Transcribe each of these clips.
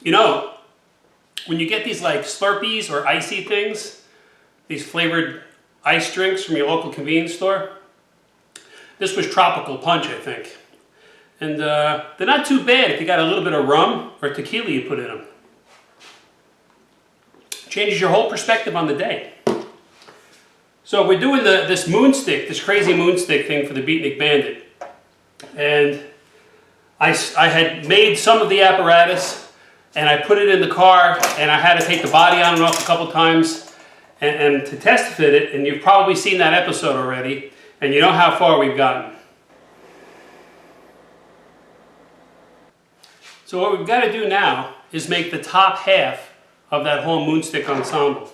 You know, when you get these like Slurpees or icy things, these flavored ice drinks from your local convenience store, this was Tropical Punch, I think. And they're not too bad if you got a little bit of rum or tequila you put in them. Changes your whole perspective on the day. So we're doing this Moonstick, this crazy Moonstick thing for the Beatnik Bandit. And I had made some of the apparatus and I put it in the car and I had to take the body on and off a couple times and to test fit it. And you've probably seen that episode already and you know how far we've gotten. So what we've got to do now is make the top half of that whole Moonstick ensemble.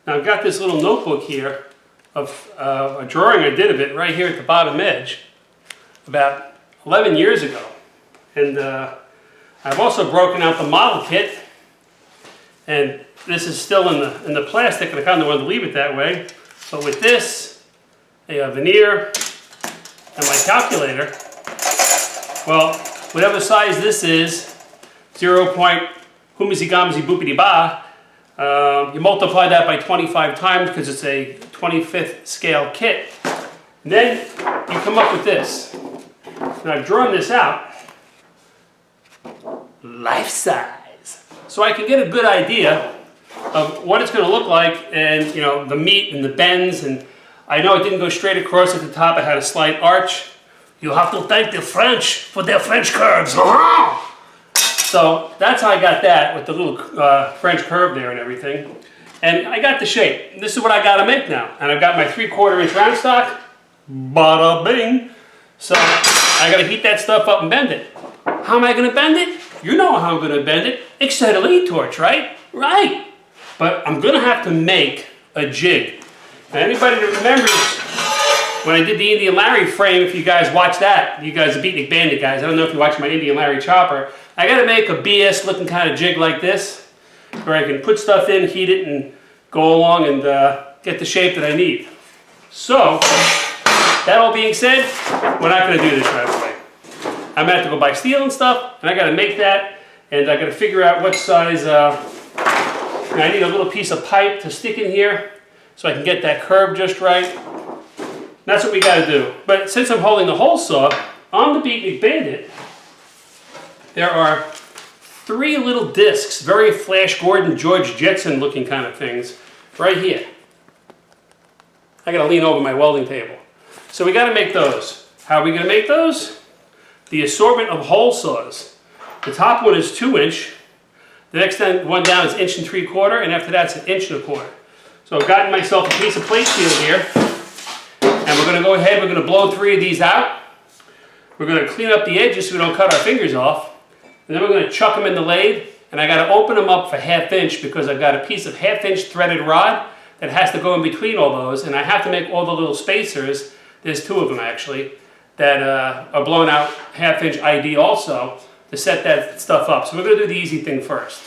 Now I've got this little notebook here of a drawing I did of it right here at the bottom edge about 11 years ago. And I've also broken out the model kit, and this is still in the plastic, and I kind of wanted to leave it that way. But with this, a veneer, and my calculator, well, whatever size this is, 0. Humisi gamisi boopity ba, you multiply that by 25 times because it's a 25th scale kit. And then you come up with this. And I've drawn this out, life size. So I can get a good idea of what it's going to look like and, you know, the meat and the bends. And I know it didn't go straight across at the top. It had a slight arch. You have to thank the French for their French curves. So that's how I got that with the little French curve there and everything. And I got the shape. This is what I got to make now. And I've got my 3/4 inch round stock. Bada bing. So I got to heat that stuff up and bend it. How am I going to bend it? You know how I'm going to bend it. Acetylene torch, right? Right. But I'm going to have to make a jig. Now anybody that remembers when I did the Indian Larry frame, if you guys watch that, you guys are Beatnik Bandit guys, I don't know if you watch my Indian Larry chopper, I got to make a BS looking kind of jig like this, where I can put stuff in, heat it, and go along and get the shape that I need. So, that all being said, we're not going to do this right away. I'm going to have to go buy steel and stuff, and I got to make that, and I got to figure out what size, I need a little piece of pipe to stick in here, so I can get that curve just right. That's what we got to do. But since I'm holding the hole saw, on the Beatnik Bandit, there are 3 little discs, very Flash Gordon, George Jetson looking kind of things, right here. I got to lean over my welding table. So we got to make those. How are we going to make those? The assortment of hole saws. The top one is 2 inch. The next one down is 1 3/4 inch, and after that it's 1 1/4 inch. So I've gotten myself a piece of plate steel here. And we're going to go ahead, we're going to blow 3 of these out. We're going to clean up the edges so we don't cut our fingers off. And then we're going to chuck them in the lathe. And I got to open them up for 1/2 inch because I've got a piece of 1/2 inch threaded rod that has to go in between all those. And I have to make all the little spacers, there's 2 of them actually, that are blown out 1/2 inch ID also to set that stuff up. So we're going to do the easy thing first.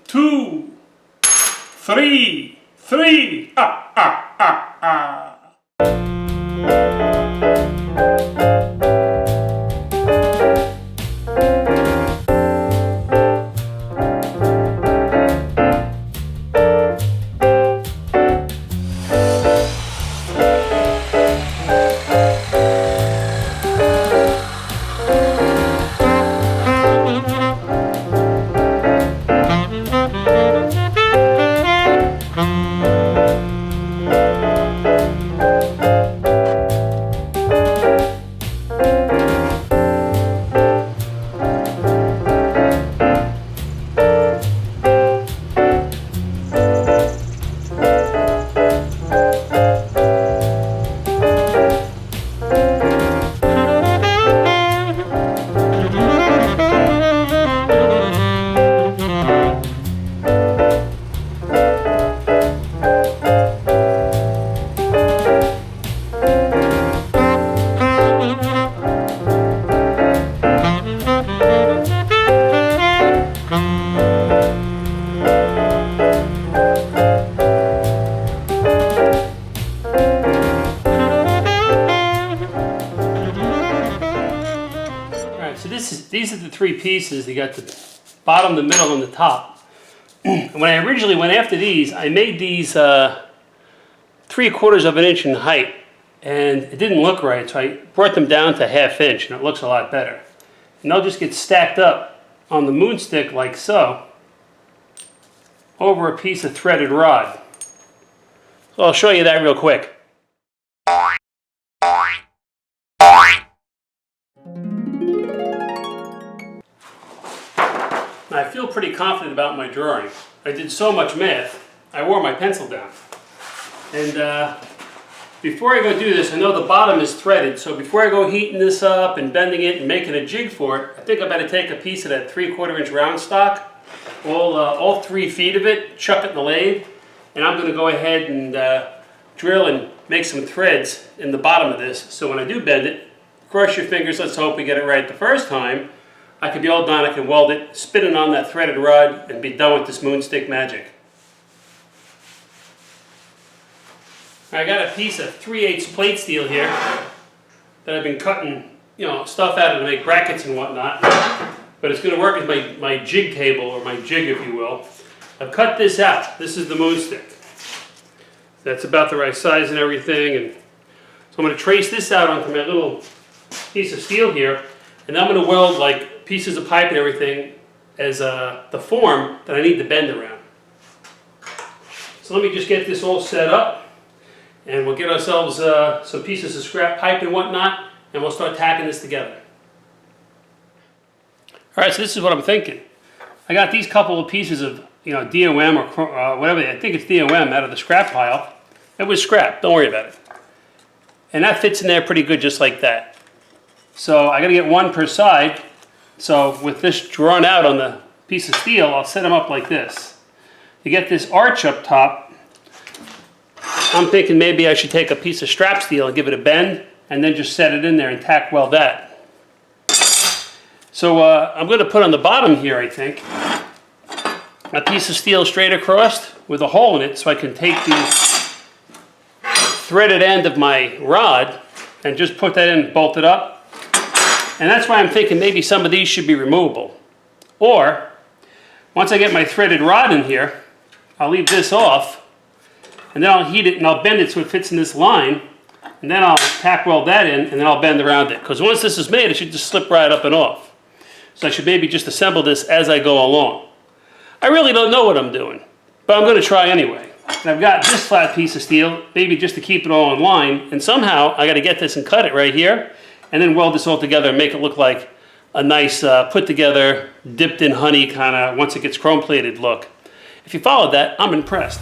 2, 3, 3. Ah, ah, ah, ah. These are the three pieces. You got the bottom, the middle, and the top. When I originally went after these, I made these 3/4 of an inch in height, and it didn't look right, so I brought them down to 1/2 inch, and it looks a lot better. And they'll just get stacked up on the Moonstick like so, over a piece of threaded rod. So I'll show you that real quick. I feel pretty confident about my drawing. I did so much math, I wore my pencil down. And before I go do this, I know the bottom is threaded, so before I go heating this up and bending it and making a jig for it, I think I better take a piece of that 3/4 inch round stock, all 3 feet of it, chuck it in the lathe, and I'm going to go ahead and drill and make some threads in the bottom of this, so when I do bend it, cross your fingers, let's hope we get it right the first time. I can be all done, I can weld it, spin it on that threaded rod, and be done with this Moonstick magic. I got a piece of 3/8 plate steel here that I've been cutting, stuff out of to make brackets and whatnot. But it's going to work as my jig table, or my jig, if you will. I've cut this out. This is the Moonstick. That's about the right size and everything. And so I'm going to trace this out onto my little piece of steel here, and I'm going to weld like pieces of pipe and everything as the form that I need to bend around. So let me just get this all set up, and we'll get ourselves some pieces of scrap pipe and whatnot, and we'll start tacking this together. All right, so this is what I'm thinking. I got these couple of pieces of DOM or whatever, I think it's DOM out of the scrap pile. It was scrap, don't worry about it. And that fits in there pretty good just like that. So I got to get one per side. So with this drawn out on the piece of steel, I'll set them up like this. To get this arch up top, I'm thinking maybe I should take a piece of strap steel and give it a bend, and then just set it in there and tack weld that. So I'm going to put on the bottom here, I think, a piece of steel straight across with a hole in it, so I can take the threaded end of my rod and just put that in and bolt it up. And that's why I'm thinking maybe some of these should be removable. Or, once I get my threaded rod in here, I'll leave this off, and then I'll heat it and I'll bend it so it fits in this line, and then I'll tack weld that in, and then I'll bend around it. Because once this is made, it should just slip right up and off. So I should maybe just assemble this as I go along. I really don't know what I'm doing, but I'm going to try anyway. And I've got this flat piece of steel, maybe just to keep it all in line, and somehow I got to get this and cut it right here, and then weld this all together and make it look like a nice put together, dipped in honey kind of, once it gets chrome plated look. If you followed that, I'm impressed.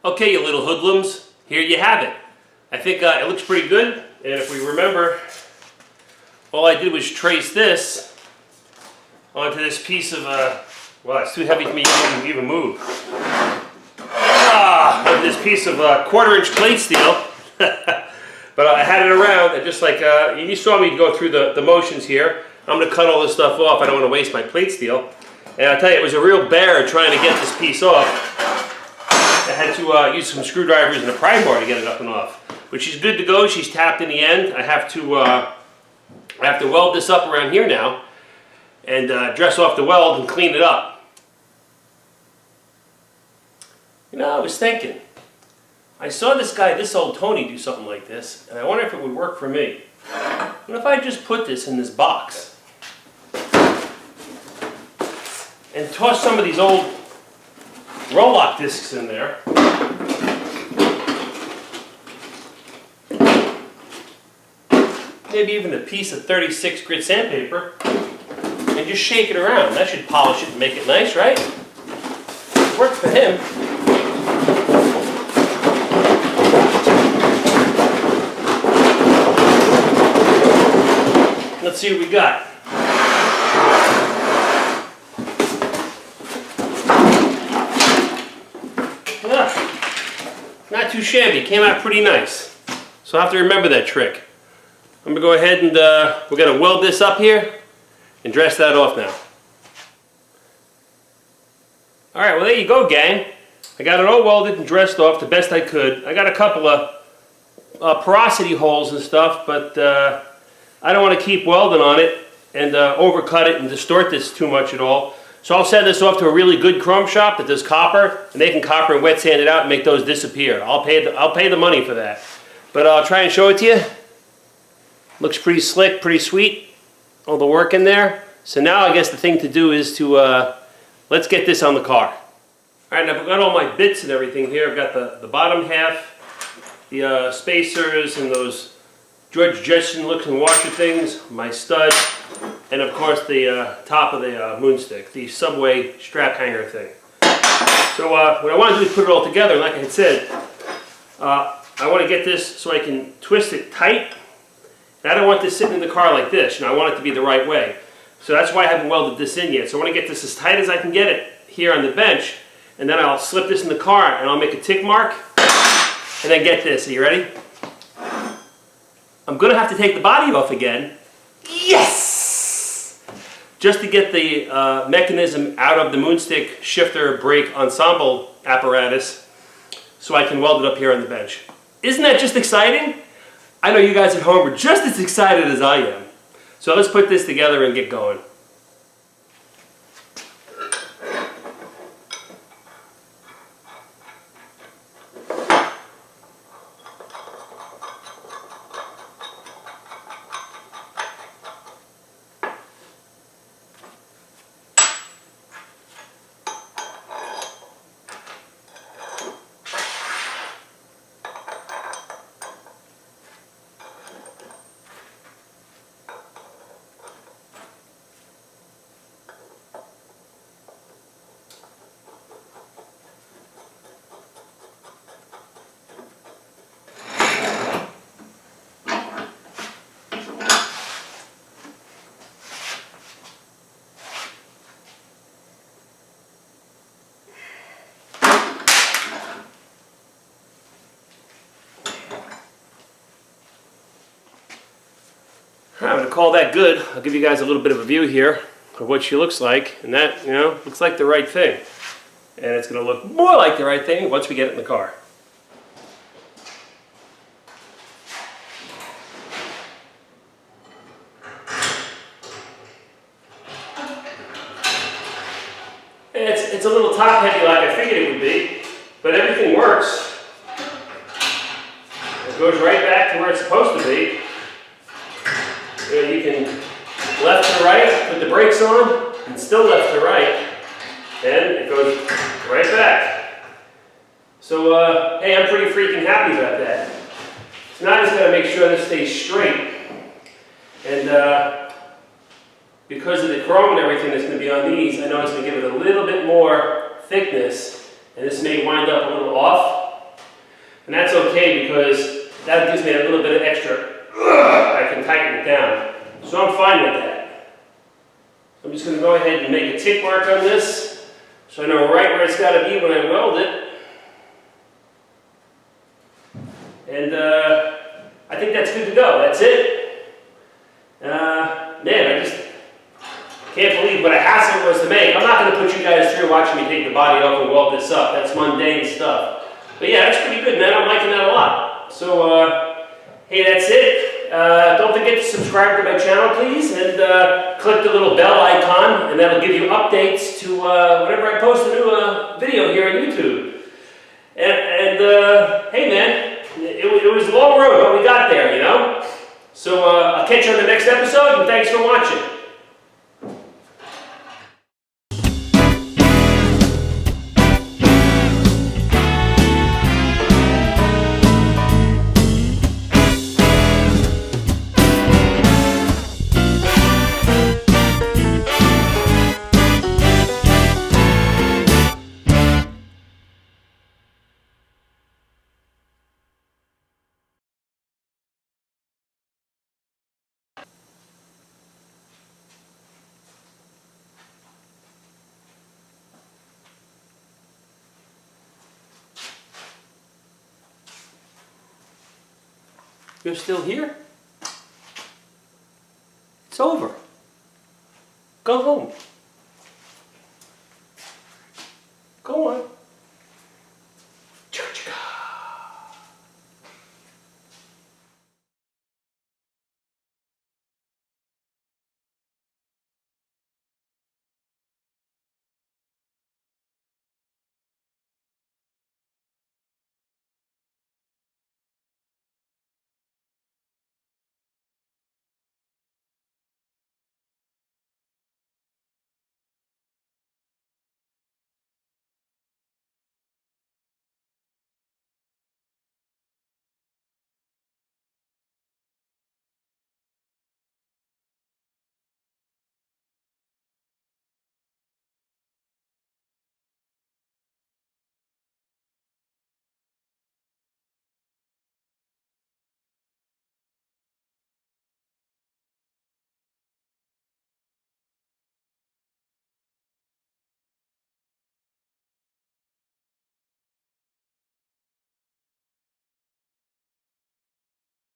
Okay, you little hoodlums, here you have it. I think it looks pretty good, and if we remember, all I did was trace this onto this piece of, well, it's too heavy for me to even move. This piece of 1/4-inch plate steel, but I had it around, and just like, you saw me go through the motions here. I'm going to cut all this stuff off, I don't want to waste my plate steel. And I'll tell you, it was a real bear trying to get this piece off. I had to use some screwdrivers and a pry bar to get it up and off. But she's good to go. She's tapped in the end. I have to weld this up around here now and dress off the weld and clean it up. You know, I was thinking, I saw this old Tony do something like this, and I wonder if it would work for me. What if I just put this in this box and toss some of these old roll-lock discs in there. Maybe even a piece of 36 grit sandpaper, and just shake it around. That should polish it and make it nice, right? It worked for him. Let's see what we got. Not too shabby, came out pretty nice. So I'll have to remember that trick. I'm gonna go ahead and we're gonna weld this up here and dress that off now. Alright, well there you go, gang. I got it all welded and dressed off the best I could. I got a couple of porosity holes and stuff, but I don't want to keep welding on it and overcut it and distort this too much at all. So I'll send this off to a really good chrome shop that does copper, and they can copper and wet sand it out and make those disappear. I'll pay the money for that. But I'll try and show it to you. Looks pretty slick, pretty sweet. All the work in there. So now I guess the thing to do is to let's get this on the car. Alright, now I've got all my bits and everything here. I've got the bottom half, the spacers and those George Jetson looking washer things, my stud, and of course the top of the Moonstick, the subway strap hanger thing. So what I want to do is put it all together, and like I had said, I want to get this so I can twist it tight. And I don't want this sitting in the car like this, you know, I want it to be the right way. So that's why I haven't welded this in yet. So I want to get this as tight as I can get it here on the bench, and then I'll slip this in the car and I'll make a tick mark, and then get this. Are you ready? I'm going to have to take the body off again. Yes! Just to get the mechanism out of the Moonstick shifter brake ensemble apparatus so I can weld it up here on the bench. Isn't that just exciting? I know you guys at home are just as excited as I am. So let's put this together and get going. I'm going to call that good. I'll give you guys a little bit of a view here of what she looks like. And that, you know, looks like the right thing. And it's going to look more like the right thing once we get it in the car. It's a little top heavy like I figured it would be, but everything works. It goes right back to where it's supposed to be. You know, you can left to right, put the brakes on, and still left to right, and it goes right back. So, hey, I'm pretty freaking happy about that. So now I just got to make sure this stays straight. And because of the chrome and everything that's going to be on these, I know it's going to give it a little bit more thickness, and this may wind up a little off. And that's okay because that gives me a little bit of extra. I can tighten it down. So I'm fine with that. So I'm just going to go ahead and make a tick mark on this so I know right where it's got to be when I weld it. And I think that's good to go. That's it. Man, I just can't believe what a hassle it was to make. I'm not going to put you guys through watching me take the body off and weld this up. That's mundane stuff. But yeah, that's pretty good, man. I'm liking that a lot. So, hey, that's it. Don't forget to subscribe to my channel, please, and click the little bell icon, and that'll give you updates to whenever I post a new video here on YouTube. And hey, man, it was a long road, but we got there, you know? So I'll catch you on the next episode, and thanks for watching. You're still here? It's over. Go home. Go on.